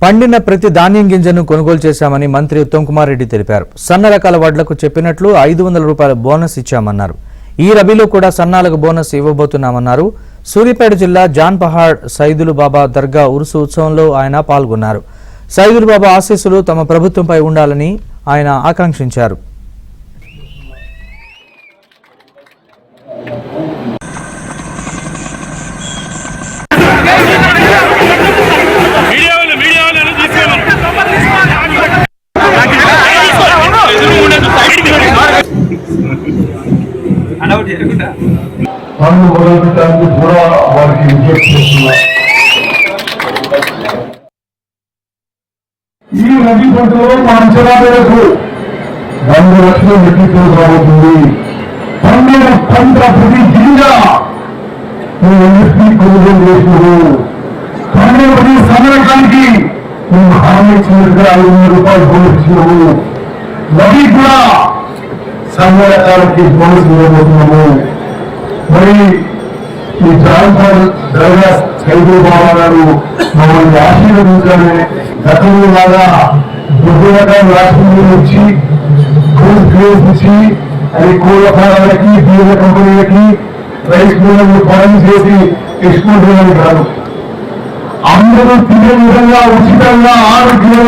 పండిన ప్రతి ధాన్యం గింజను కొనుగోలు చేశామని మంత్రి ఉత్తమ్ కుమార్ రెడ్డి తెలిపారు. సన్న రకాల వడ్లకు చెప్పినట్లు 500 రూపాయల బోనస్ ఇచ్చామన్నారు. ఈ రబీలో కూడా సన్నాలకు బోనస్ ఇవ్వబోతున్నామన్నారు. సూర్యాపేట జిల్లా జాన్ పహాడ్ సైదులు బాబా దర్గా ఉరుసు ఉత్సవంలో ఆయన పాల్గొన్నారు. సైదులు బాబా ఆశీస్సులు తమ ప్రభుత్వంపై ఉండాలని ఆయన ఆకాంక్షించారు. పనులు మొదలుపెట్టడానికి కూడా వారికి విజ్ఞప్తి చేస్తున్నా. ఈ రబీ పంటలో మా అంచనా మేరకు 2 లక్షల మెట్రిక్ టన్నులు రాబోతుంది. పండిన పంట ప్రతి గింజ ఎంఎస్పీ కొనుగోలు చేసినారు. పండిన ప్రతి సంవత్సరానికి మేము హామీ ఇచ్చినట్టుగా 500 రూపాయలు బోనస్ ఇచ్చినాము. రబీ కూడా సంవత్సరానికి బోనస్ ఇవ్వబోతున్నాము. మరి ఈ జాన్పూర్ దర్గా సైదులు బాబా గారు మమ్మల్ని ఆశీర్వదించాలని గతంలో లాగా దుర్గం రాష్ట్రంలో వచ్చి క్రేజ్ ఇచ్చి అది కోళ్ళ ఫారాలకి బీజ కంపెనీలకి రైస్ మిల్లర్లు పనులు చేసి ఎక్స్పోర్ట్ చేయడానికి కాదు, అందరూ తినే విధంగా ఉచితంగా 6 కిలోల